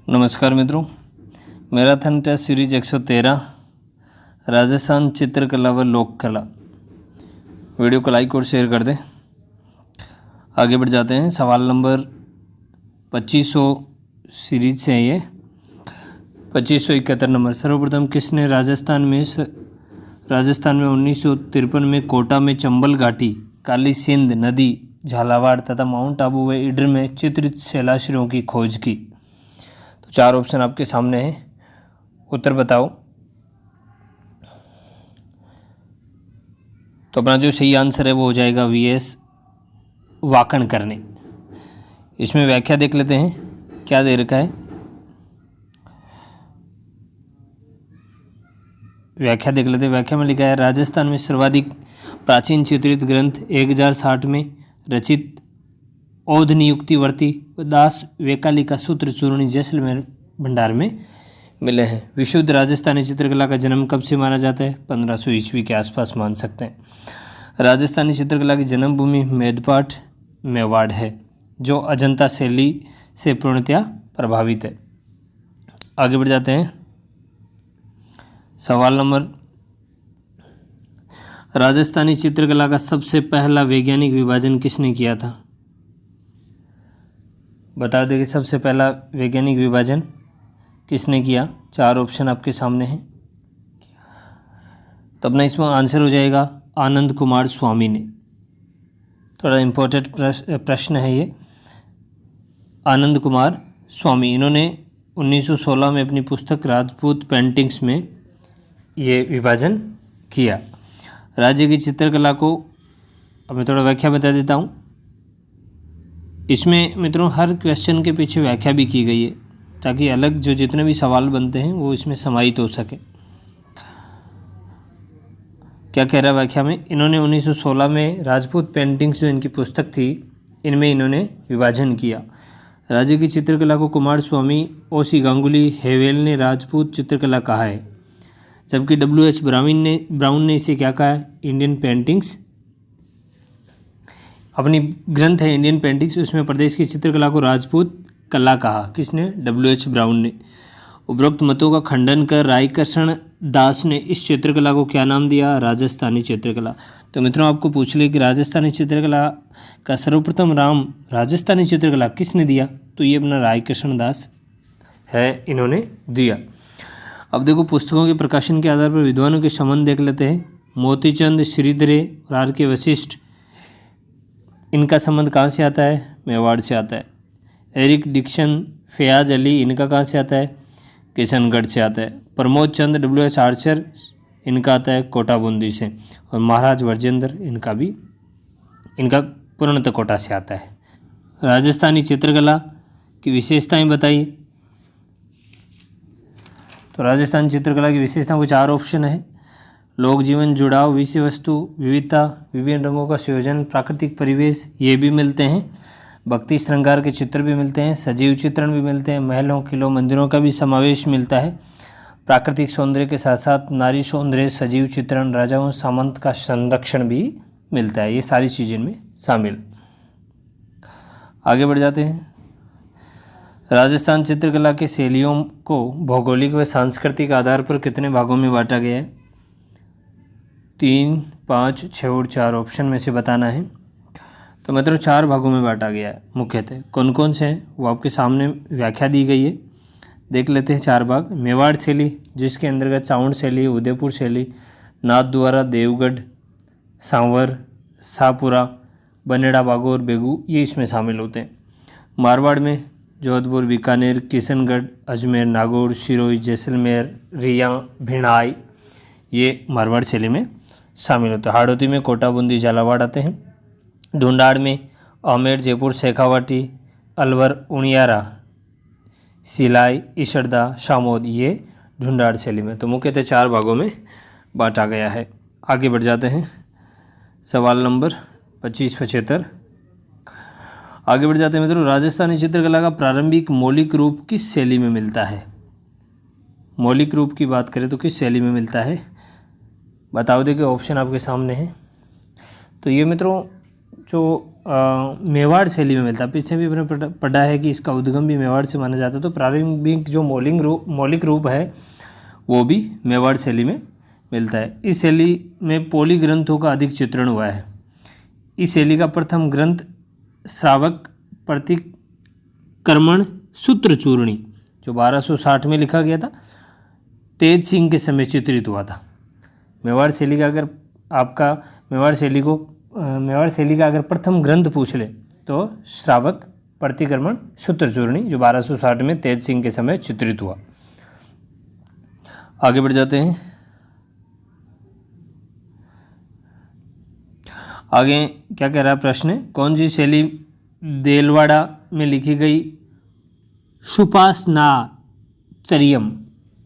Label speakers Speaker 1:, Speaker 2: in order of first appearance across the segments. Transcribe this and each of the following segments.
Speaker 1: नमस्कार मित्रों, marathon test series 113 Rajasthan चित्रकला व लोक कला। वीडियो को लाइक और शेयर कर दें। आगे बढ़ जाते हैं। सवाल नंबर 2500 सीरीज से है ये 2571 नंबर। सर्वप्रथम किसने राजस्थान में 1953 में कोटा में चंबल घाटी, काली सिंध नदी, झालावाड़ तथा माउंट आबू व ईडर में चित्रित शैलाश्रयों की खोज की? तो चार ऑप्शन आपके सामने हैं, उत्तर बताओ। तो अपना जो सही आंसर है वो हो जाएगा वीएस वाकणकर ने। इसमें व्याख्या देख लेते हैं, क्या दे रखा है। व्याख्या देख लेते हैं। व्याख्या में लिखा है, राजस्थान में सर्वाधिक प्राचीन चित्रित ग्रंथ 1060 में रचित औध नियुक्तिवर्ती दास वेकाली का सूत्र चूर्णी जैसलमेर भंडार में मिले हैं। विशुद्ध राजस्थानी चित्रकला का जन्म कब से माना जाता है? 1500 ईस्वी के आसपास मान सकते हैं। राजस्थानी चित्रकला की जन्मभूमि मेदपाट मेवाड़ है, जो अजंता शैली से पूर्णतया प्रभावित है। आगे बढ़ जाते हैं। सवाल नंबर, राजस्थानी चित्रकला का सबसे पहला वैज्ञानिक विभाजन किसने किया था? बता दें कि सबसे पहला वैज्ञानिक विभाजन किसने किया? चार ऑप्शन आपके सामने हैं। तो अपना इसमें आंसर हो जाएगा आनंद कुमार स्वामी ने। थोड़ा इम्पोर्टेंट प्रश्न है ये। आनंद कुमार स्वामी, इन्होंने 1916 में अपनी पुस्तक राजपूत पेंटिंग्स में ये विभाजन किया। राज्य की चित्रकला को अब मैं थोड़ा व्याख्या बता देता हूँ। इसमें मित्रों हर क्वेश्चन के पीछे व्याख्या भी की गई है, ताकि अलग जो जितने भी सवाल बनते हैं वो इसमें समाहित हो सके। क्या कह रहा है व्याख्या में? इन्होंने 1916 में राजपूत पेंटिंग्स जो इनकी पुस्तक थी, इनमें इन्होंने विभाजन किया। राज्य की चित्रकला को कुमार स्वामी, ओसी गांगुली, हेवेल ने राजपूत चित्रकला कहा है, जबकि W.H. ब्राउन ने इसे क्या कहा है? Indian paintings. अपनी ग्रंथ है इंडियन पेंटिंग्स, उसमें प्रदेश की चित्रकला को राजपूत कला कहा। किसने? W.H. ब्राउन ने। उपरोक्त मतों का खंडन कर रायकृष्ण दास ने इस चित्रकला को क्या नाम दिया? राजस्थानी चित्रकला। तो मित्रों आपको पूछ ले कि राजस्थानी चित्रकला का सर्वप्रथम नाम राजस्थानी चित्रकला किसने दिया? तो ये अपना रायकृष्ण दास है, इन्होंने दिया। अब देखो, पुस्तकों के प्रकाशन के आधार पर विद्वानों के संबंध देख लेते हैं। मोतीचंद श्रीधरे और आर के वशिष्ठ, इनका संबंध कहाँ से आता है? मेवाड़ से आता है। एरिक डिक्सन, फयाज अली, इनका कहाँ से आता है? किशनगढ़ से आता है। प्रमोद चंद, W.H. आर्चर, इनका आता है कोटा बूंदी से। और महाराज वर्जेंद्र, इनका पूर्णतः कोटा से आता है। राजस्थानी चित्रकला की विशेषताएं बताइए। तो राजस्थान चित्रकला की विशेषताओं को चार ऑप्शन है। लोक जीवन, जुड़ाव, विषय वस्तु, विविधता, विभिन्न रंगों का संयोजन, प्राकृतिक परिवेश, ये भी मिलते हैं। भक्ति श्रृंगार के चित्र भी मिलते हैं, सजीव चित्रण भी मिलते हैं, महलों, किलों, मंदिरों का भी समावेश मिलता है। प्राकृतिक सौंदर्य के साथ साथ नारी सौंदर्य, सजीव चित्रण, राजाओं सामंत का संरक्षण भी मिलता है। ये सारी चीज़ें इनमें शामिल। आगे बढ़ जाते हैं। राजस्थान चित्रकला के शैलियों को भौगोलिक व सांस्कृतिक आधार पर कितने भागों में बांटा गया है? 3, 5, 6 और 4 ऑप्शन में से बताना है। तो मतलब 4 भागों में बांटा गया है मुख्यतः। कौन कौन से हैं वो आपके सामने व्याख्या दी गई है, देख लेते हैं। 4 भाग। मेवाड़ शैली, जिसके अंतर्गत साउंड शैली, उदयपुर शैली, नाथद्वारा, देवगढ़, सांवर, शाहपुरा, बनेड़ा, बागोर, बेगू, ये इसमें शामिल होते हैं। मारवाड़ में जोधपुर, बीकानेर, किशनगढ़, अजमेर, नागौर, सिरोही, जैसलमेर, रिया, भिणाई, ये मारवाड़ शैली में शामिल होते हैं। हाड़ौती में कोटा, बूंदी, झालावाड़ आते हैं। ढूंढाड़ में आमेर, जयपुर, शेखावाटी, अलवर, उनियारा, सिलाई, इसरदा, शामोद, ये ढूंढाड़ शैली में। तो मुख्यतः 4 भागों में बांटा गया है। आगे बढ़ जाते हैं। सवाल नंबर 2575। आगे बढ़ जाते हैं मित्रों। राजस्थानी चित्रकला का प्रारंभिक मौलिक रूप किस शैली में मिलता है? मौलिक रूप की बात करें तो किस शैली में मिलता है? बताओ, देखिए ऑप्शन आपके सामने है। तो ये मित्रों जो मेवाड़ शैली में मिलता है। पीछे भी हमने पढ़ा है कि इसका उद्गम भी मेवाड़ से माना जाता है। तो प्रारंभिक जो मौलिक रूप है वो भी मेवाड़ शैली में मिलता है। इस शैली में पोली ग्रंथों का अधिक चित्रण हुआ है। इस शैली का प्रथम ग्रंथ श्रावक प्रतिक्रमण सूत्र चूर्णी जो 1260 में लिखा गया था, तेज सिंह के समय चित्रित हुआ था। मेवाड़ शैली का अगर आपका मेवाड़ शैली का अगर प्रथम ग्रंथ पूछ ले तो श्रावक प्रतिक्रमण सूत्र चूर्णी जो 1260 में तेज सिंह के समय चित्रित हुआ। आगे बढ़ जाते हैं। आगे क्या कह रहा है प्रश्न, कौन सी शैली देलवाड़ा में लिखी गई सुपासनाचर्यम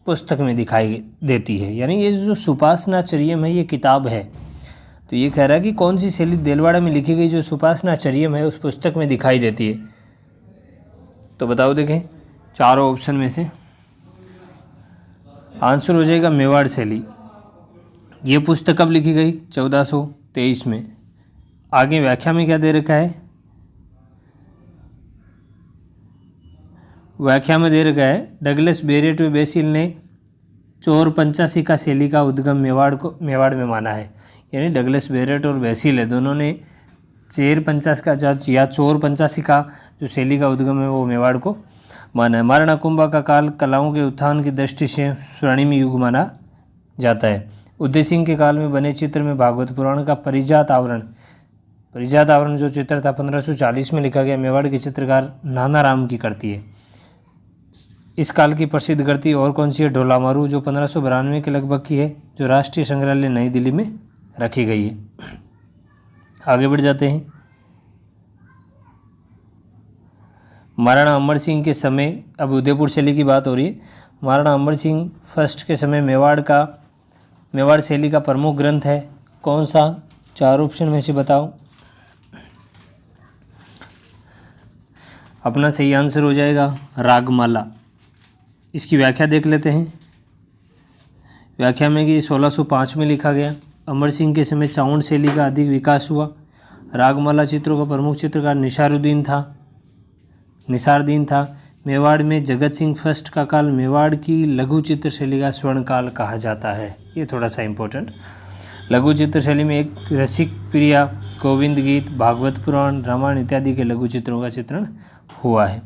Speaker 1: पुस्तक में दिखाई देती है। यानी ये जो सुपासनाचर्यम है ये किताब है, तो ये कह रहा है कि कौन सी शैली देलवाड़ा में लिखी गई जो सुपासनाचर्यम है उस पुस्तक में दिखाई देती है। तो बताओ, देखें चारों ऑप्शन में से आंसर हो जाएगा मेवाड़ शैली। ये पुस्तक कब लिखी गई? 1423 में। आगे व्याख्या में क्या दे रखा है? व्याख्या में दे रखा है डगलस बेरेट व बेसिल ने चोर पंचासिका शैली का उद्गम मेवाड़ में माना है। यानी डगलस बेरेट और बेसिल है, दोनों ने चेर पंचासिका या चोर पंचासिका जो शैली का उद्गम है वो मेवाड़ को माना है। महाराणा कुंभा का काल कलाओं के उत्थान की दृष्टि से स्वर्णिम युग माना जाता है। उदय सिंह के काल में बने चित्र में भागवत पुराण का परिजात आवरण जो चित्र था 1540 में लिखा गया, मेवाड़ के चित्रकार नाना राम की कृति है। इस काल की प्रसिद्ध कृति और कौन सी है? ढोलामारू जो 1592 के लगभग की है, जो राष्ट्रीय संग्रहालय नई दिल्ली में रखी गई है। आगे बढ़ जाते हैं। महाराणा अमर सिंह के समय, अब उदयपुर शैली की बात हो रही है। महाराणा अमर सिंह फर्स्ट के समय मेवाड़ शैली का प्रमुख ग्रंथ है कौन सा? 4 ऑप्शन में से बताओ। अपना सही आंसर हो जाएगा रागमाला। इसकी व्याख्या देख लेते हैं। व्याख्या में कि 1605 में लिखा गया। अमर सिंह के समय चावण शैली का अधिक विकास हुआ। रागमाला चित्रों का प्रमुख चित्रकार निसारदीन था। मेवाड़ में जगत सिंह फर्स्ट का काल मेवाड़ की लघु चित्र शैली का स्वर्ण काल कहा जाता है। ये थोड़ा सा इम्पोर्टेंट। लघु चित्र शैली में एक रसिक प्रिया, गोविंद गीत, भागवत पुराण, रामायण इत्यादि के लघु चित्रों का चित्रण हुआ है।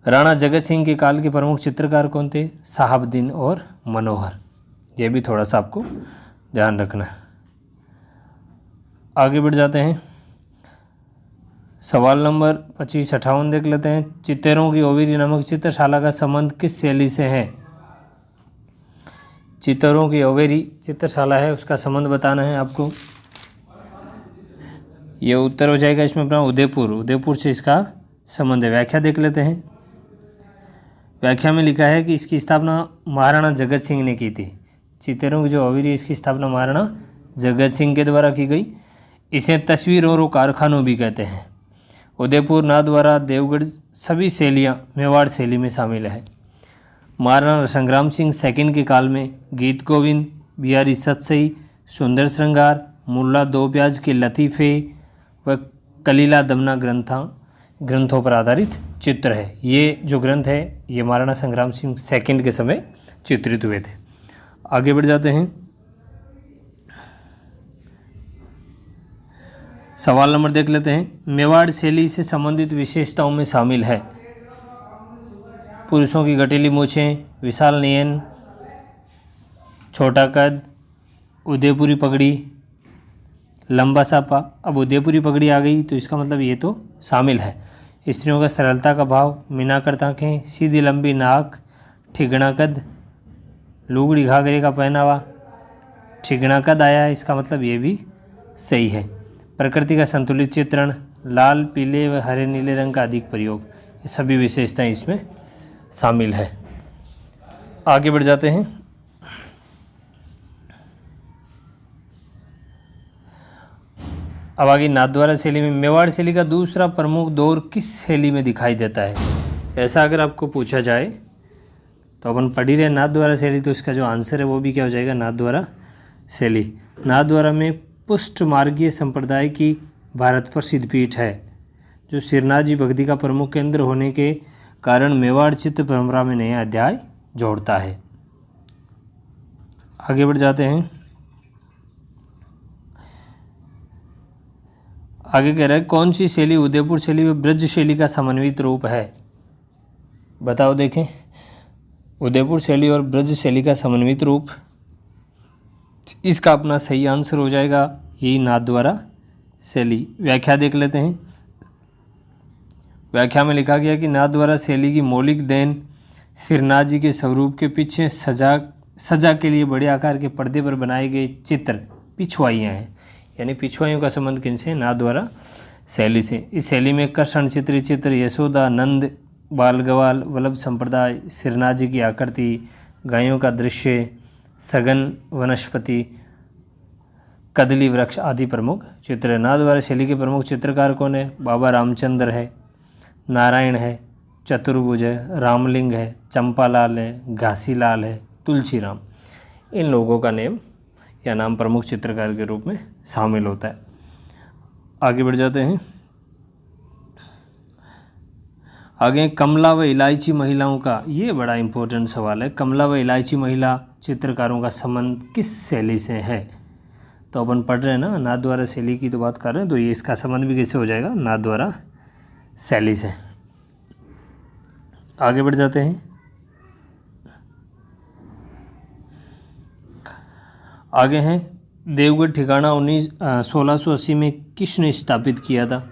Speaker 1: राणा जगत सिंह के काल के प्रमुख चित्रकार कौन थे? साहबदीन और मनोहर। यह भी थोड़ा सा आपको ध्यान रखना है। आगे बढ़ जाते हैं। सवाल नंबर 2558 देख लेते हैं। चित्तेरों की ओवेरी नामक चित्रशाला का संबंध किस शैली से है? चित्तेरों की ओवेरी चित्रशाला है, उसका संबंध बताना है आपको। ये उत्तर हो जाएगा इसमें अपना उदयपुर से इसका संबंध है। व्याख्या देख लेते हैं। व्याख्या में लिखा है कि इसकी स्थापना महाराणा जगत सिंह ने की थी। चित्तेरों की जो ओवेरी इसकी स्थापना महाराणा जगत सिंह के द्वारा की गई। इसे तस्वीरों और कारखानों भी कहते हैं। उदयपुर, नाथद्वारा, देवगढ़ सभी शैलियाँ मेवाड़ शैली में शामिल है। महाराणा संग्राम सिंह सेकंड के काल में गीत गोविंद, बिहारी सतसई, सुंदर श्रृंगार, मुल्ला दो प्याज के लतीफ़े व कलीला दमना ग्रंथों पर आधारित चित्र है। ये जो ग्रंथ है ये महाराणा संग्राम सिंह सेकंड के समय चित्रित हुए थे। आगे बढ़ जाते हैं। सवाल नंबर देख लेते हैं। मेवाड़ शैली से संबंधित विशेषताओं में शामिल है पुरुषों की गठीली मूछें, विशाल नयन, छोटा कद, उदयपुरी पगड़ी, लंबा सापा। अब उदयपुरी पगड़ी आ गई तो इसका मतलब ये तो शामिल है। स्त्रियों का सरलता का भाव, मीनाकृत आँखें, सीधी लंबी नाक, ठिगना कद, लुगड़ी घाघरे का पहनावा, ठिगना कद आया, इसका मतलब ये भी सही है। प्रकृति का संतुलित चित्रण, लाल, पीले व हरे नीले रंग का अधिक प्रयोग, ये सभी विशेषताएं इसमें शामिल है। आगे बढ़ जाते हैं। अब आगे नाथद्वारा शैली में मेवाड़ शैली का दूसरा प्रमुख दौर किस शैली में दिखाई देता है? ऐसा अगर आपको पूछा जाए तो अपन पढ़ ही रहे नाथद्वारा शैली, तो इसका जो आंसर है वो भी क्या हो जाएगा? नाथद्वारा शैली। नाथद्वारा में पुष्ट मार्गीय संप्रदाय की भारत पर सिद्धपीठ है, जो श्रीनाथ भक्ति का प्रमुख केंद्र होने के कारण मेवाड़ चित्र परंपरा में नया अध्याय जोड़ता है। आगे बढ़ जाते हैं। आगे कह रहा है कौन सी शैली उदयपुर शैली व ब्रज शैली का समन्वित रूप है? बताओ देखें। उदयपुर शैली और ब्रज शैली का समन्वित रूप, इसका अपना सही आंसर हो जाएगा यही नाथद्वारा शैली। व्याख्या देख लेते हैं। व्याख्या में लिखा गया कि नाथद्वारा शैली की मौलिक देन श्रीनाथ जी के स्वरूप के पीछे सजा के लिए बड़े आकार के पर्दे पर बनाए गए चित्र पिछवाइयाँ हैं। यानी पिछवाइयों का संबंध किनसे? नाथद्वारा शैली से। इस शैली में कृष्ण चित्र, यशोदा, नंद, बाल गवाल, वल्लभ संप्रदाय, श्रीनाथ जी की आकृति, गायों का दृश्य, सघन वनस्पति, कदली वृक्ष आदि प्रमुख चित्र है। नाथद्वारा शैली के प्रमुख चित्रकार कौन है? बाबा रामचंद्र है, नारायण है, चतुर्भुज है, रामलिंग है, चंपालाल है, घासीलाल है, तुलसीराम। इन लोगों का नाम प्रमुख चित्रकार के रूप में शामिल होता है। आगे बढ़ जाते हैं। आगे कमला व इलायची महिलाओं का, ये बड़ा इंपॉर्टेंट सवाल है। कमला व इलायची महिला चित्रकारों का संबंध किस शैली से है? तो अपन पढ़ रहे हैं ना, नाथद्वारा शैली की तो बात कर रहे हैं, तो ये इसका संबंध भी कैसे हो जाएगा? नाथद्वारा शैली से। आगे बढ़ जाते हैं। आगे हैं देवगढ़ ठिकाना 1680 में किसने स्थापित किया था?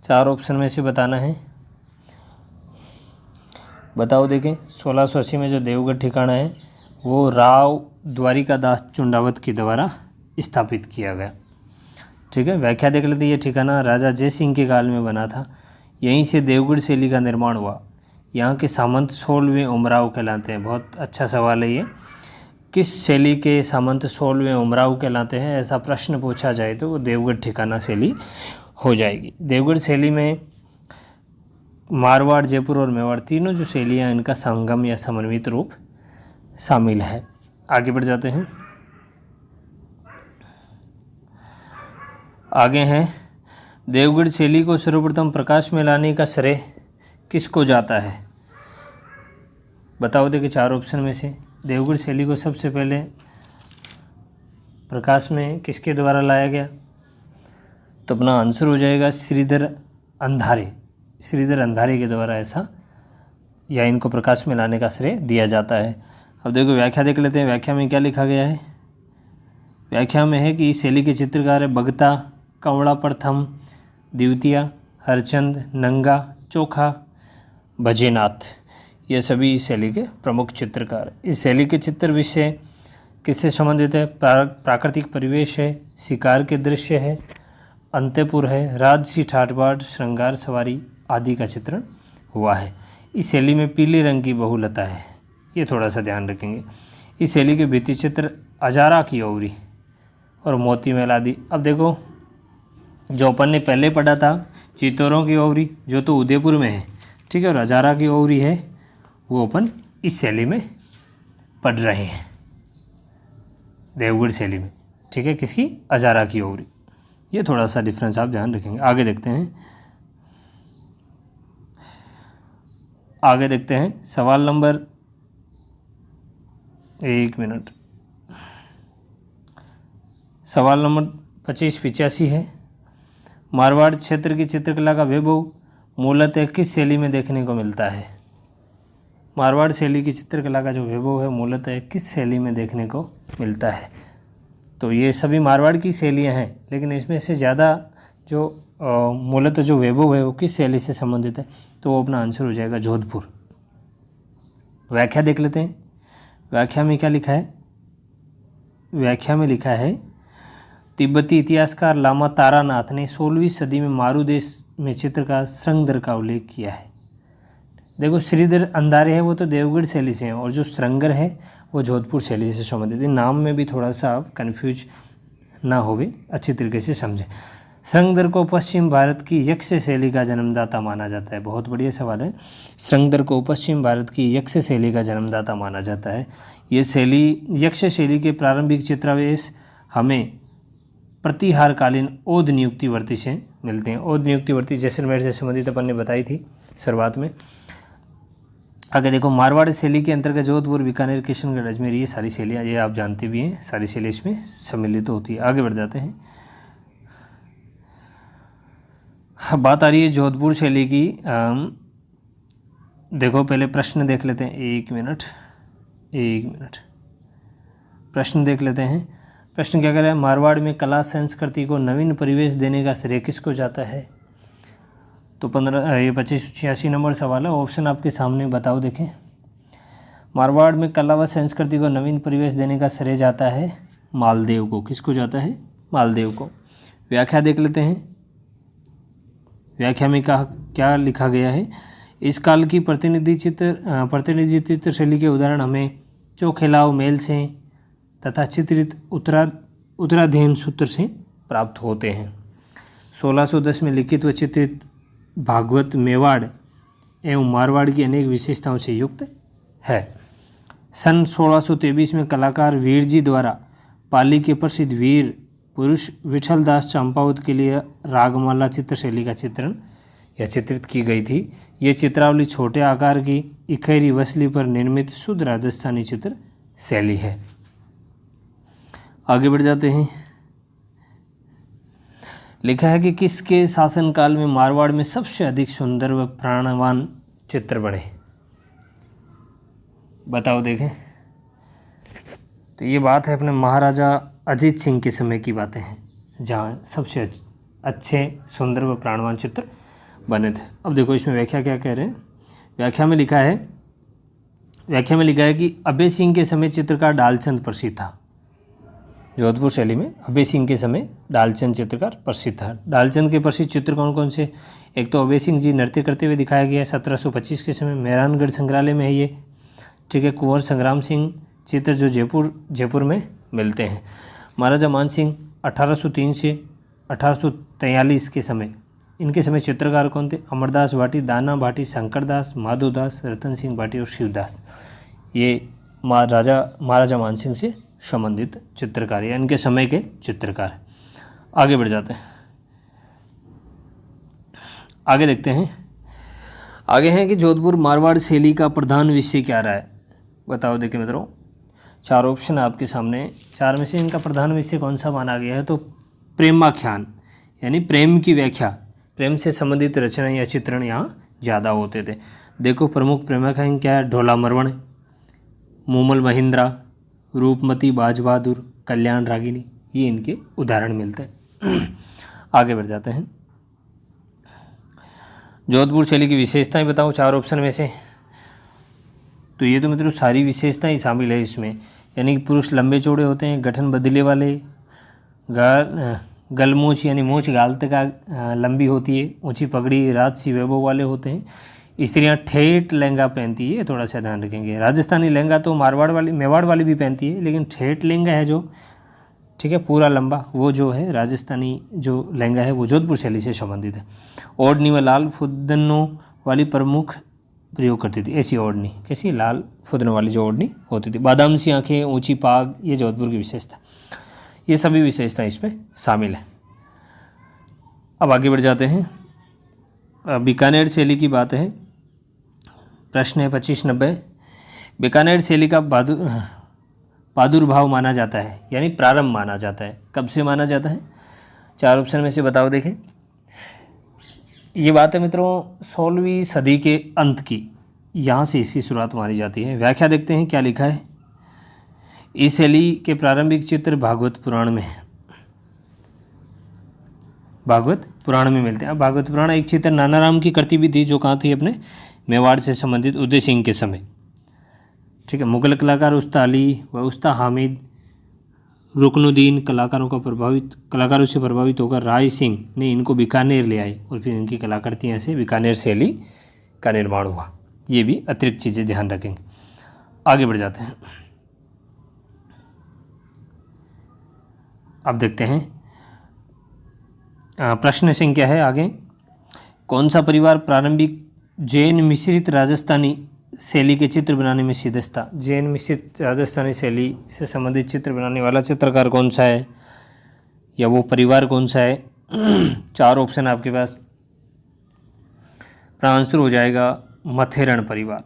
Speaker 1: 4 ऑप्शन में से बताना है। बताओ देखें। 1680 में जो देवगढ़ ठिकाना है वो राव द्वारिकादास चुंडावत के द्वारा स्थापित किया गया। ठीक है, व्याख्या देख लेते हैं। ये ठिकाना राजा जय सिंह के काल में बना था। यहीं से देवगढ़ शैली का निर्माण हुआ। यहाँ के सामंत 16वें उमराव कहलाते हैं। बहुत अच्छा सवाल है ये। किस शैली के सामंत 16वें उमराव कहलाते हैं? ऐसा प्रश्न पूछा जाए तो वो देवगढ़ ठिकाना शैली हो जाएगी। देवगढ़ शैली में मारवाड़, जयपुर और मेवाड़ तीनों जो शैलियाँ हैं इनका संगम या समन्वित रूप शामिल है। आगे बढ़ जाते हैं। आगे हैं देवगढ़ शैली को सर्वप्रथम प्रकाश में लाने का श्रेय किसको जाता है? बताओ देखिए 4 ऑप्शन में से। देवगढ़ शैली को सबसे पहले प्रकाश में किसके द्वारा लाया गया? तो अपना आंसर हो जाएगा श्रीधर अंधारे। श्रीधर अंधारे के द्वारा ऐसा या इनको प्रकाश में लाने का श्रेय दिया जाता है। अब देखो व्याख्या देख लेते हैं। व्याख्या में क्या लिखा गया है? व्याख्या में है कि इस शैली के चित्रकार है बगता, कंवड़ा प्रथम, द्वितीय, हरचंद, नंगा, चोखा, भजेनाथ। ये सभी इस शैली के प्रमुख चित्रकार। इस शैली के चित्र विषय किससे संबंधित है? प्राकृतिक परिवेश है, शिकार के दृश्य है, अंतपुर है, राजसी ठाट बाट, श्रृंगार सवारी आदि का चित्रण हुआ है। इस शैली में पीले रंग की बहुलता है, ये थोड़ा सा ध्यान रखेंगे। इस शैली के भित्ति चित्र अजारा की ओवरी और मोती महल आदि। अब देखो जो अपन ने पहले पढ़ा था चित्तौरों की ओवरी, जो तो उदयपुर में है, ठीक है, और अजारा की ओवरी है वो अपन इस शैली में पढ़ रहे हैं, देवगढ़ शैली में। ठीक है, किसकी? अजारा की ओवरी। ये थोड़ा सा डिफरेंस आप ध्यान रखेंगे। आगे देखते हैं। सवाल नंबर 1 मिनट। सवाल नंबर 25-85 है। मारवाड़ क्षेत्र की चित्रकला का वैभव मूलतः किस शैली में देखने को मिलता है? मारवाड़ शैली की चित्रकला का जो वैभव है मूलतः किस शैली में देखने को मिलता है? तो ये सभी मारवाड़ की शैलियाँ हैं, लेकिन इसमें से ज़्यादा जो मूलतः जो वैभव है वो किस शैली से संबंधित है? तो वो अपना आंसर हो जाएगा जोधपुर। व्याख्या देख लेते हैं। व्याख्या में क्या लिखा है? व्याख्या में लिखा है तिब्बती इतिहासकार लामा तारानाथ ने 16वीं सदी में मारू देश में चित्रकार श्रृंगधर का उल्लेख किया है। देखो श्रीधर अंधारे है वो तो देवगढ़ शैली से हैं, और जो श्रृंगर है वो जोधपुर शैली से संबंधित है। नाम में भी थोड़ा सा आप कन्फ्यूज ना होवे, अच्छी तरीके से समझें। श्रृंगधर को पश्चिम भारत की यक्ष शैली का जन्मदाता माना जाता है। बहुत बढ़िया सवाल है। श्रृंगधर को पश्चिम भारत की यक्ष शैली का जन्मदाता माना जाता है। ये शैली यक्ष शैली के प्रारंभिक चित्रावेश हमें प्रतिहारकालीन ओध नियुक्तिवर्ती से मिलते हैं। और नियुक्तिवर्ती जैसलमेर से संबंधित अपन ने बताई थी शुरुआत में। आगे देखो, मारवाड़ी शैली के अंतर्गत जोधपुर, बीकानेर, किशनगढ़, अजमेर, ये सारी शैलियाँ, ये आप जानते भी हैं, सारी शैली इसमें सम्मिलित होती है। आगे बढ़ जाते हैं। बात आ रही है जोधपुर शैली की। देखो पहले प्रश्न देख लेते हैं। एक मिनट प्रश्न देख लेते हैं। प्रश्न क्या कह रहा है? मारवाड़ में कला संस्कृति को नवीन परिवेश देने का श्रेय किसको जाता है? तो 2586 नंबर सवाल है। ऑप्शन आपके सामने, बताओ देखें। मारवाड़ में कला व संस्कृति को नवीन परिवेश देने का श्रेय जाता है मालदेव को। किसको जाता है? मालदेव को। व्याख्या देख लेते हैं। व्याख्या में क्या लिखा गया है? इस काल की प्रतिनिधि चित्र शैली के उदाहरण हमें चौखेलाव मेल से तथा चित्रित उत्तराध्ययन सूत्र से प्राप्त होते हैं। 1610 में लिखित व चित्रित भागवत मेवाड़ एवं मारवाड़ की अनेक विशेषताओं से युक्त है। सन 1623 में कलाकार वीर जी द्वारा पाली के प्रसिद्ध वीर पुरुष विठलदास चंपावत के लिए रागमाला चित्रशैली का चित्रित की गई थी। ये चित्रावली छोटे आकार की इखैरी वसली पर निर्मित शुद्ध राजस्थानी चित्र शैली है। आगे बढ़ जाते हैं। लिखा है कि किसके शासनकाल में मारवाड़ में सबसे अधिक सुंदर व प्राणवान चित्र बने? बताओ देखें। तो ये बात है अपने महाराजा अजीत सिंह के समय की बातें हैं, जहाँ सबसे अच्छे सुंदर व प्राणवान चित्र बने थे। अब देखो इसमें व्याख्या क्या कह रहे हैं। व्याख्या में लिखा है कि अभय सिंह के समय चित्रकार डालचंद प्रसिद्ध था। जोधपुर शैली में अभय सिंह के समय डालचंद चित्रकार प्रसिद्ध था। डालचंद के प्रसिद्ध चित्र कौन कौन से? एक तो अभय सिंह जी नृत्य करते हुए दिखाया गया है 1725 के समय, मेहरानगढ़ संग्रहालय में है ये। ठीक है। कुंवर संग्राम सिंह चित्र जो जयपुर में मिलते हैं। महाराजा मान सिंह 1803 से 1843 के समय, इनके समय चित्रकार कौन थे? अमरदास भाटी, दाना भाटी, शंकरदास, माधोदास, रतन सिंह भाटी और शिवदास। ये महाराजा मान सिंह से संबंधित चित्रकार या इनके समय के चित्रकार। आगे बढ़ जाते हैं। आगे देखते हैं। आगे है कि जोधपुर मारवाड़ शैली का प्रधान विषय क्या रहा है? बताओ देखिए मित्रों, 4 ऑप्शन आपके सामने। 4 में से इनका प्रधान विषय कौन सा माना गया है? तो प्रेमाख्यान, यानी प्रेम की व्याख्या, प्रेम से संबंधित रचना या चित्रण यहाँ ज़्यादा होते थे। देखो प्रमुख प्रेमाख्यान क्या है? ढोला मरवण, मूमल महिंद्रा, रूपमती, बाज बहादुर, कल्याण रागिनी, ये इनके उदाहरण मिलते हैं। आगे बढ़ जाते हैं। जोधपुर शैली की विशेषताएं बताओ 4 ऑप्शन में से। तो ये तो मित्रों सारी विशेषताएं शामिल है इसमें, यानी कि पुरुष लंबे चौड़े होते हैं, गठन बदले वाले, गलमूछ यानी मूछ गाल तक लंबी होती है, ऊंची पगड़ी, राजसी वैभव वाले होते हैं। स्त्रियां ठेठ लहंगा पहनती है, थोड़ा सा ध्यान रखेंगे। राजस्थानी लहंगा तो मेवाड़ वाली भी पहनती है, लेकिन ठेठ लहंगा है जो, ठीक है, पूरा लंबा, वो जो है राजस्थानी जो लहंगा है वो जोधपुर शैली से संबंधित है। ओढ़नी व लाल फुदनों वाली प्रमुख प्रयोग करती थी। ऐसी ओढ़नी, कैसी? लाल फुदनों वाली जो ओढ़नी होती थी। बादाम सी आँखें, ऊँची पाग, ये जोधपुर की विशेषता। ये सभी विशेषताएं इसमें शामिल है। अब आगे बढ़ जाते हैं। बीकानेर शैली की बात है। प्रश्न है 2590। बीकानेर शैली का प्रादुर्भाव माना जाता है, यानी प्रारंभ माना जाता है। कब से माना जाता है? 4 ऑप्शन में से बताओ देखें। ये बात है मित्रों 16वीं सदी के अंत की, यहाँ से इसकी शुरुआत मानी जाती है। व्याख्या देखते हैं क्या लिखा है। इस शैली के प्रारंभिक चित्र भागवत पुराण में है, भागवत पुराण में मिलते हैं। अब भागवत पुराण एक चित्र नानाराम की कृति भी थी, जो कहाँ थी? अपने मेवाड़ से संबंधित उदय सिंह के समय। ठीक है। मुगल कलाकार उस्ता अली व उस्ता हामिद रुकनुद्दीन कलाकारों से प्रभावित होकर राय सिंह ने इनको बीकानेर ले आए और फिर इनकी कलाकृतियाँ से बीकानेर शैली का निर्माण हुआ। ये भी अतिरिक्त चीज़ें ध्यान रखेंगे। आगे बढ़ जाते हैं। अब देखते हैं प्रश्न संख्या है आगे। कौन सा परिवार प्रारंभिक जैन मिश्रित राजस्थानी शैली के चित्र बनाने में सिद्धस्त था? जैन मिश्रित राजस्थानी शैली से संबंधित चित्र बनाने वाला चित्रकार कौन सा है, या वो परिवार कौन सा है? 4 ऑप्शन आपके पास। आंसर हो जाएगा मथेरण परिवार।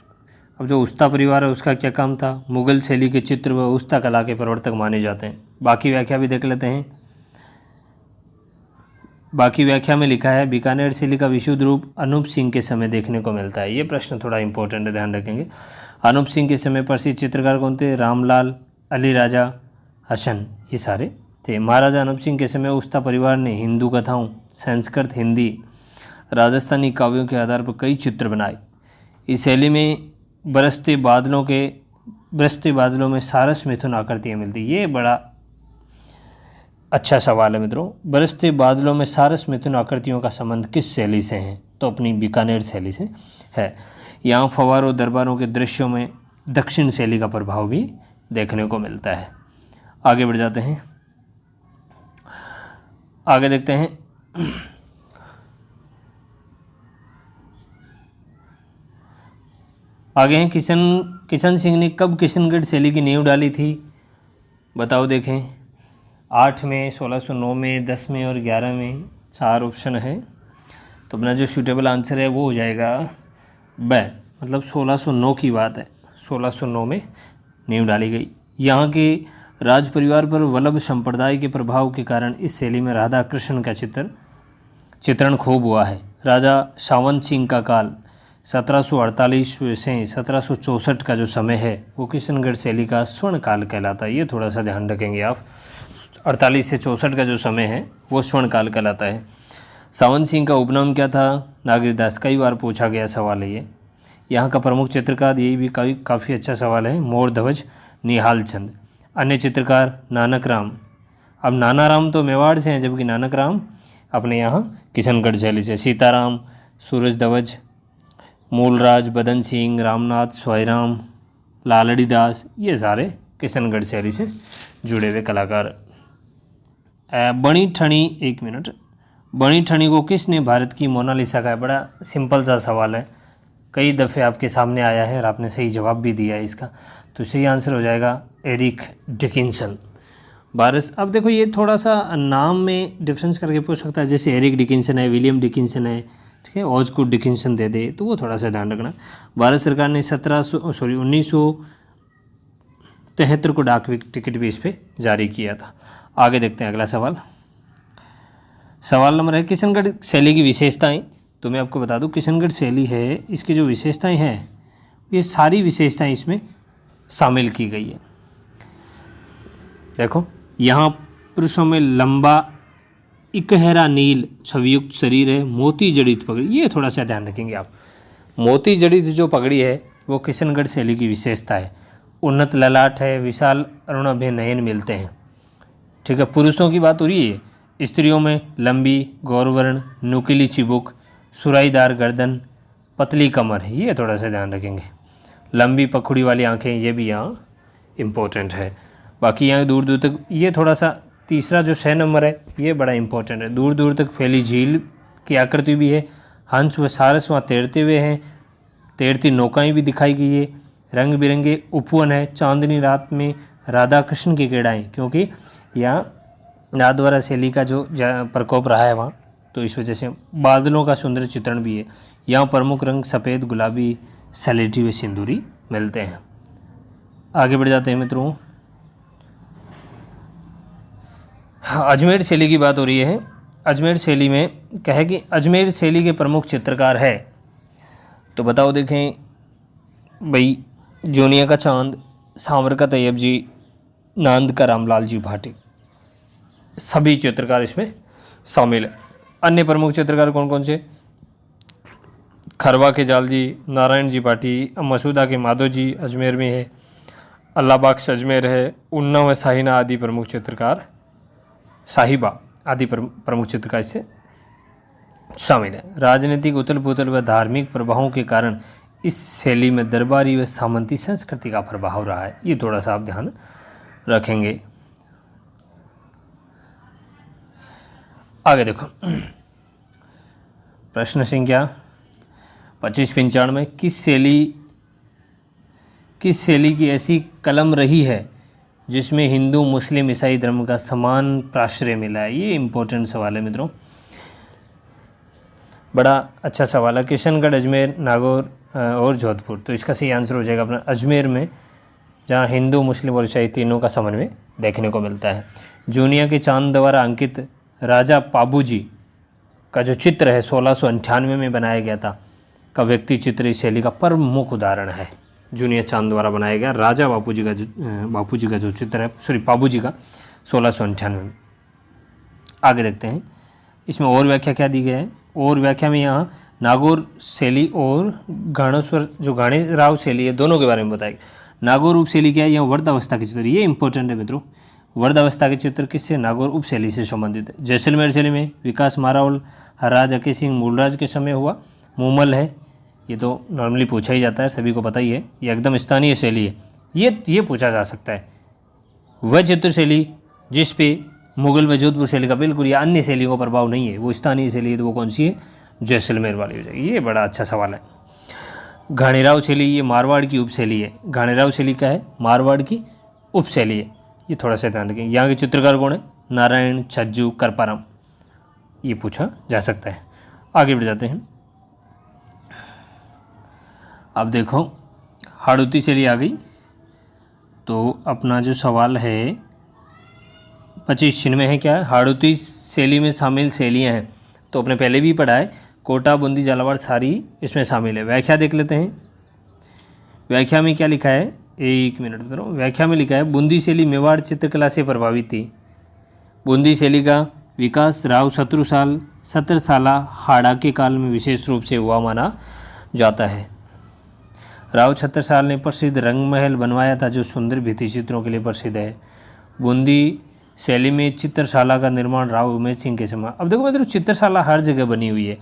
Speaker 1: अब जो उस्ता परिवार है उसका क्या काम था? मुगल शैली के चित्र व उस्ता कला के प्रवर्तक माने जाते हैं। बाकी व्याख्या भी देख लेते हैं। बाकी व्याख्या में लिखा है बीकानेर शैली का विशुद्ध रूप अनूप सिंह के समय देखने को मिलता है। ये प्रश्न थोड़ा इंपॉर्टेंट है, ध्यान रखेंगे। अनूप सिंह के समय प्रसिद्ध चित्रकार कौन थे? रामलाल, अली राजा, हसन, ये सारे थे। महाराजा अनूप सिंह के समय उस्ता परिवार ने हिंदू कथाओं, संस्कृत, हिंदी, राजस्थानी काव्यों के आधार पर कई चित्र बनाए। इस शैली में बरसते बादलों में सारस मिथुन आकृतियाँ मिलती। ये बड़ा अच्छा सवाल है मित्रों। बरसते बादलों में सारस मिथुन आकृतियों का संबंध किस शैली से है? तो अपनी बीकानेर शैली से है। यहाँ फव्वारों दरबारों के दृश्यों में दक्षिण शैली का प्रभाव भी देखने को मिलता है। आगे बढ़ जाते हैं, आगे देखते हैं। आगे हैं किशन सिंह ने कब किशनगढ़ शैली की नींव डाली थी? बताओ, देखें। 8 में, 1609 में, 10 में और 11 में। 4 ऑप्शन है, तो अपना जो सूटेबल आंसर है वो हो जाएगा ब, मतलब 1609 की बात है। 1609 में नींव डाली गई। यहाँ के राज परिवार पर वल्लभ संप्रदाय के प्रभाव के कारण इस शैली में राधा कृष्ण का चित्रण खूब हुआ है। राजा सावंत सिंह का काल 1748 से 1764 का जो समय है वो किशनगढ़ शैली का स्वर्ण काल कहलाता है। ये थोड़ा सा ध्यान रखेंगे आप। 48 से 64 का जो समय है वो स्वर्ण काल कहलाता है। सावंत सिंह का उपनाम क्या था? नागरीदास। कई बार पूछा गया सवाल है ये। यहाँ का प्रमुख चित्रकार, ये भी काफ़ी अच्छा सवाल है, मोर ध्वज निहाल चंद। अन्य चित्रकार नानक राम। अब नाना राम तो मेवाड़ से हैं, जबकि नानक राम अपने यहाँ किशनगढ़ शैली से। सीताराम, सूरज ध्वज, मूलराज, बदन सिंह, रामनाथ, स्वयराम, लालड़ी दास, ये सारे किशनगढ़ शैली से जुड़े हुए कलाकार। बणी ठणी, 1 मिनट। बणी ठणी को किसने भारत की मोनालिसा कहा? बड़ा सिंपल सा सवाल है, कई दफ़े आपके सामने आया है और आपने सही जवाब भी दिया है इसका। तो सही आंसर हो जाएगा एरिक डिकिंसन। अब देखो, ये थोड़ा सा नाम में डिफरेंस करके पूछ सकता है, जैसे एरिक डिकिंसन है, विलियम डिकिंसन है, ठीक है, ऑजकुड डिकिंसन दे दे, तो वो थोड़ा सा ध्यान रखना। भारत सरकार ने 1973 को डाक टिकट भी इस पर जारी किया था। आगे देखते हैं अगला सवाल। सवाल नंबर है किशनगढ़ शैली की विशेषताएं। तो मैं आपको बता दूं, किशनगढ़ शैली है, इसकी जो विशेषताएं हैं ये सारी विशेषताएं इसमें शामिल की गई है। देखो, यहाँ पुरुषों में लंबा इकहरा नील छवियुक्त शरीर है, मोती जड़ित पगड़ी। ये थोड़ा सा ध्यान रखेंगे आप। मोती जड़ित जो पगड़ी है वो किशनगढ़ शैली की विशेषता है। उन्नत ललाट है, विशाल अरुणाभय नयन मिलते हैं, ठीक है। पुरुषों की बात हो रही है। स्त्रियों में लंबी गौरवर्ण नुकीली चिबुक, सुराईदार गर्दन, पतली कमर है। ये थोड़ा सा ध्यान रखेंगे। लंबी पखुड़ी वाली आंखें, ये भी यहाँ इम्पोर्टेंट है। बाकी यहाँ दूर दूर तक, ये थोड़ा सा तीसरा जो 6 नंबर है ये बड़ा इंपॉर्टेंट है। दूर दूर तक फैली झील की आकृति भी है। हंस व सारस वहाँ तैरते हुए हैं। तैरती नौकाएं भी दिखाई गई है। रंग बिरंगे उपवन है। चांदनी रात में राधा कृष्ण की क्रीड़ाएँ, क्योंकि यहाँ नाथद्वारा शैली का जो प्रकोप रहा है वहाँ, तो इस वजह से बादलों का सुंदर चित्रण भी है। यहाँ प्रमुख रंग सफ़ेद, गुलाबी, सलेटी व सिंदूरी मिलते हैं। आगे बढ़ जाते हैं मित्रों। अजमेर शैली की बात हो रही है। अजमेर शैली में क्या है कि अजमेर शैली के प्रमुख चित्रकार है, तो बताओ, देखें भाई। जोनिया का चांद, सांवर का तैयब जी, नांद का रामलाल जी भाटी, सभी चित्रकार इसमें शामिल है। अन्य प्रमुख चित्रकार कौन कौन से? खरवा के जाल जी, नारायण जी भाटी, मसूदा के माधो जी अजमेर में है, अल्लाह बख्श अजमेर है, उन्ना व साहिना आदि प्रमुख चित्रकार, साहिबा आदि प्रमुख चित्रकार इससे शामिल है। राजनीतिक उथल पुथल व धार्मिक प्रभावों के कारण इस शैली में दरबारी व सामंती संस्कृति का प्रभाव रहा है। ये थोड़ा सा आप ध्यान रखेंगे। आगे देखो, प्रश्न संख्या 2595, किस शैली की ऐसी कलम रही है जिसमें हिंदू मुस्लिम ईसाई धर्म का समान प्राश्रय मिला है? ये इंपॉर्टेंट सवाल है मित्रों। बड़ा अच्छा सवाल है। किशनगढ़, अजमेर, नागौर और जोधपुर। तो इसका सही आंसर हो जाएगा अपना अजमेर में, जहाँ हिंदू, मुस्लिम और ईसाई तीनों का समन्वय देखने को मिलता है। जूनिया के चांद द्वारा अंकित राजा पाबूजी का जो चित्र है 1698 में बनाया गया था, का व्यक्ति चित्र इस शैली का प्रमुख उदाहरण है। जूनिया चांद द्वारा बनाया गया राजा बापू जी का जो चित्र है, सॉरी पाबूजी का, 1698 में। आगे देखते हैं इसमें और व्याख्या क्या दी गई है। और व्याख्या में यहाँ नागौर शैली और गाणेश्वर जो गाणेराव शैली है दोनों के बारे में बताएगा। नागौर उपशैली क्या है, यहाँ वर्धावस्था के चित्र, ये इंपॉर्टेंट है मित्रों। वर्धावस्था के चित्र किससे, नागौर उपशैली से संबंधित है। जैसलमेर शैली में विकास मारावल, हरराज अके सिंह मूलराज के समय हुआ। मूमल है, ये तो नॉर्मली पूछा ही जाता है, सभी को पता ही है, ये एकदम स्थानीय शैली है। ये पूछा जा सकता है। वह चित्र शैली जिस पे मुगल व जोधपुर शैली का बिल्कुल या अन्य शैलियों का प्रभाव नहीं है, वो स्थानीय शैली है, तो वो कौन सी है, जैसलमेर वाली हो जाएगी। ये बड़ा अच्छा सवाल है। घाणेराव शैली ये मारवाड़ की उपशैली है। घाणेराव शैली क्या है, मारवाड़ की उपशैली है। ये थोड़ा सा ध्यान रखें। यहाँ के चित्रकार कौन है, नारायण, छज्जू, करपाराम, ये पूछा जा सकता है। आगे बढ़ जाते हैं। अब देखो हाड़ौती शैली आ गई, तो अपना जो सवाल है 25 चिन्ह में है क्या है, हाड़ौती शैली में शामिल शैलियाँ हैं। तो अपने पहले भी पढ़ा है, कोटा, बूंदी, झालावाड़ सारी इसमें शामिल है। व्याख्या देख लेते हैं। व्याख्या में क्या लिखा है, एक मिनट करो। व्याख्या में लिखा है बूंदी शैली मेवाड़ चित्रकला से प्रभावित थी। बूंदी शैली का विकास राव सत्रसाला हाड़ा के काल में विशेष रूप से हुआ माना जाता है। राव छत्रसाल ने प्रसिद्ध रंग महल बनवाया था जो सुंदर भित्ति चित्रों के लिए प्रसिद्ध है। बूंदी शैली में चित्रशाला का निर्माण राव उमेद सिंह के समय। अब देखो मतलब चित्रशाला हर जगह बनी हुई है,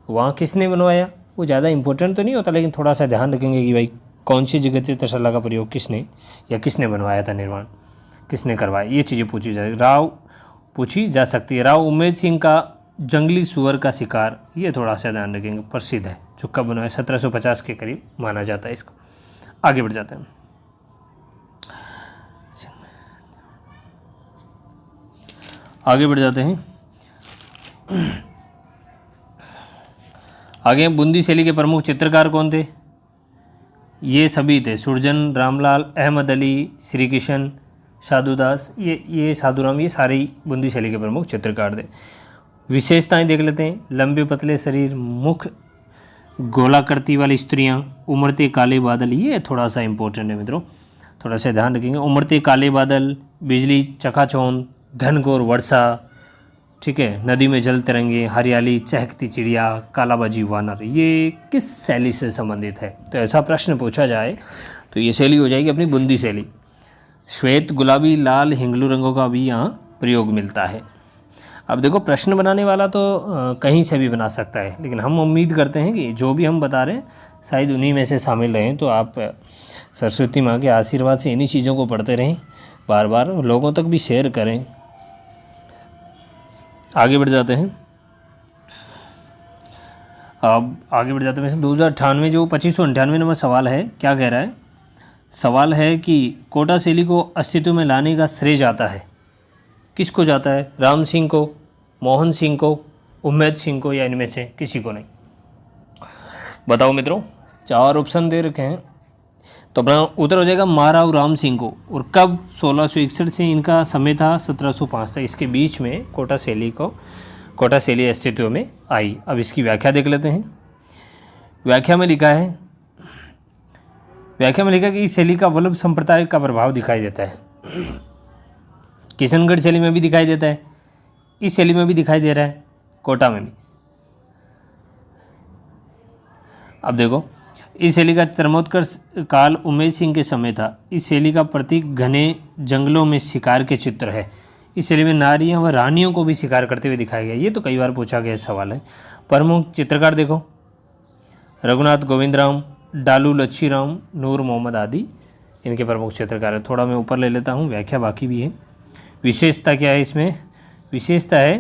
Speaker 1: वहाँ किसने बनवाया वो ज़्यादा इंपॉर्टेंट तो नहीं होता, लेकिन थोड़ा सा ध्यान रखेंगे कि भाई कौन सी जगह चित्रशाला का प्रयोग किसने या किसने बनवाया था, निर्माण किसने करवाया, ये चीज़ें पूछी जा सकती है। राव उमेद सिंह का जंगली सुअर का शिकार, ये थोड़ा सा ध्यान रखेंगे, प्रसिद्ध है, जो कब बनवाया 1750 के करीब माना जाता है इसको। आगे बढ़ जाते हैं। आगे बूंदी शैली के प्रमुख चित्रकार कौन थे, ये सभी थे, सुरजन, रामलाल, अहमद अली, श्री किशन, साधुदास, ये साधुराम, ये सारे बूंदी शैली के प्रमुख चित्रकार थे। विशेषताएं देख लेते हैं। लंबे पतले शरीर, मुख गोलाकृति वाली स्त्रियां, उमड़ते काले बादल, ये थोड़ा सा इंपॉर्टेंट है मित्रों, थोड़ा सा ध्यान रखेंगे। उमड़ते काले बादल, बिजली चकाचौंध, घनघोर वर्षा, ठीक है, नदी में जल तरंगे, हरियाली, चहकती चिड़िया, कालाबाजी वानर, ये किस शैली से संबंधित है। तो ऐसा प्रश्न पूछा जाए तो ये शैली हो जाएगी अपनी बूंदी शैली। श्वेत, गुलाबी, लाल, हिंगलू रंगों का भी यहाँ प्रयोग मिलता है। अब देखो प्रश्न बनाने वाला तो कहीं से भी बना सकता है, लेकिन हम उम्मीद करते हैं कि जो भी हम बता रहे हैं शायद उन्हीं में से शामिल रहें। तो आप सरस्वती माँ के आशीर्वाद से इन्हीं चीज़ों को पढ़ते रहें, बार बार लोगों तक भी शेयर करें। आगे बढ़ जाते हैं। अब आगे बढ़ जाते हैं। 2098 जो 2598 नंबर सवाल है, क्या कह रहा है, सवाल है कि कोटा शैली को अस्तित्व में लाने का श्रेय जाता है, किसको जाता है, राम सिंह को, मोहन सिंह को, उम्मेद सिंह को, या इनमें से किसी को नहीं। बताओ मित्रों, 4 ऑप्शन दे रखे हैं, तो अपना उत्तर हो जाएगा महाराव राम सिंह को। और कब, 1661 से इनका समय था 1705 तक, इसके बीच में कोटा शैली अस्तित्व में आई। अब इसकी व्याख्या देख लेते हैं। व्याख्या में लिखा है कि इस शैली का वल्लभ संप्रदाय का प्रभाव दिखाई देता है। किशनगढ़ शैली में भी दिखाई देता है, इस शैली में भी दिखाई दे रहा है, कोटा में भी। अब देखो, इस शैली का चरमोत्कर्ष काल उमेद सिंह के समय था। इस शैली का प्रतीक घने जंगलों में शिकार के चित्र है। इस शैली में नारियां व रानियों को भी शिकार करते हुए दिखाया गया। ये तो कई बार पूछा गया सवाल है। प्रमुख चित्रकार देखो, रघुनाथ गोविंदराम, डालू लच्छीराम, नूर मोहम्मद आदि इनके प्रमुख चित्रकार है। थोड़ा मैं ऊपर ले लेता हूँ, व्याख्या बाकी भी है। विशेषता क्या है इसमें, विशेषता है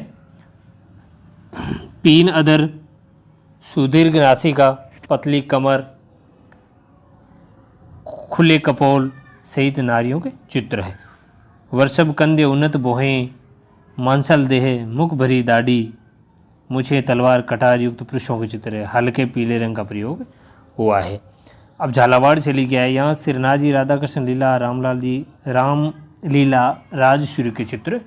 Speaker 1: पीन अदर, सुदीर्घ नासिका, पतली कमर, खुले कपोल सहित नारियों के चित्र है। वर्षभ कंधे, उन्नत भौहें, मांसल देह, मुख भरी दाढ़ी, मुझे तलवार कटार युक्त पुरुषों के चित्र है, हल्के पीले रंग का प्रयोग हुआ है। अब झालावाड़ शैली क्या है, यहाँ सिरनाजी राधा कृष्ण लीला राम लीला राजसूर्य के चित्र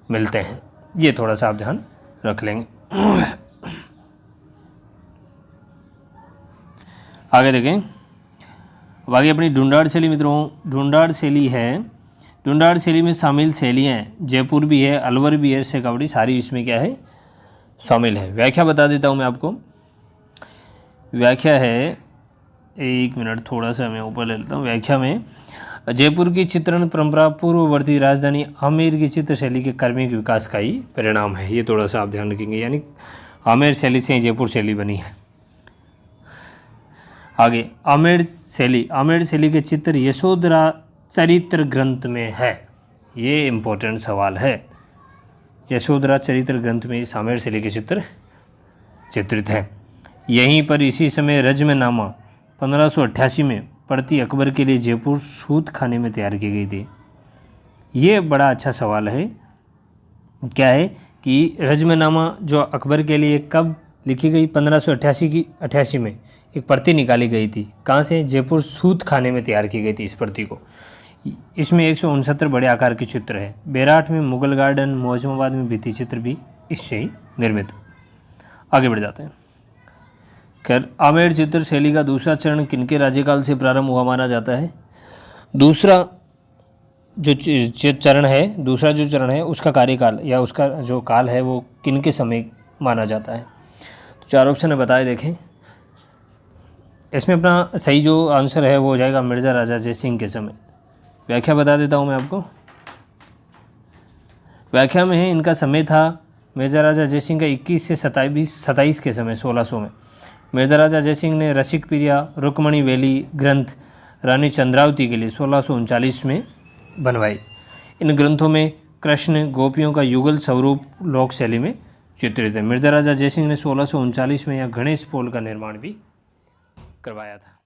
Speaker 1: मिलते हैं। ये थोड़ा सा आप ध्यान रख लेंगे। आगे देखें, अब आगे अपनी ढूंढाड़ शैली मित्रों, ढूंढाड़ शैली है। ढूंढाड़ शैली में शामिल शैलियाँ हैं, जयपुर भी है, अलवर भी है, शेखावटी, सारी इसमें क्या है शामिल है। व्याख्या बता देता हूँ मैं आपको। व्याख्या है, एक मिनट थोड़ा सा मैं ऊपर ले लेता हूँ। व्याख्या में जयपुर की चित्रण परंपरा पूर्ववर्ती राजधानी आमेर की चित्र शैली के क्रमिक विकास का ही परिणाम है। ये थोड़ा सा आप ध्यान रखेंगे, यानी आमेर शैली से जयपुर शैली बनी है। आगे आमेर शैली के चित्र यशोधरा चरित्र ग्रंथ में है। ये इम्पोर्टेंट सवाल है। यशोधरा चरित्र ग्रंथ में आमेर शैली के चित्र चित्रित है। यहीं पर इसी समय रजमनामा 1588 में पड़ती अकबर के लिए जयपुर सूत खाने में तैयार की गई थी। ये बड़ा अच्छा सवाल है। क्या है कि रजमनामा जो अकबर के लिए कब लिखी गई, 1588 में एक प्रति निकाली गई थी। कहाँ से? जयपुर सूत खाने में तैयार की गई थी इस प्रति को। इसमें 169 बड़े आकार के चित्र है। बेराट में मुगल गार्डन, मौजमाबाद में भित्ति चित्र भी इससे ही निर्मित। आगे बढ़ जाते हैं। खैर, आमेर चित्र शैली का दूसरा चरण किनके राज्यकाल से प्रारंभ हुआ माना जाता है? दूसरा जो चरण है उसका कार्यकाल या उसका जो काल है वो किनके समय माना जाता है? तो 4 ऑप्शन है, बताए देखें। इसमें अपना सही जो आंसर है वो हो जाएगा मिर्ज़ा राजा जयसिंह के समय। व्याख्या बता देता हूँ मैं आपको। व्याख्या में है, इनका समय था मिर्ज़ा राजा जयसिंह का 21 से 27 के समय 1600 में। मिर्ज़ा राजा जयसिंह ने रसिक प्रिया रुक्मणी वैली ग्रंथ रानी चंद्रावती के लिए 1639 में बनवाई। इन ग्रंथों में कृष्ण गोपियों का युगल स्वरूप लोक शैली में चित्रित है। मिर्ज़ा राजा जयसिंह ने 1639 में यह गणेश पोल का निर्माण भी करवाया था।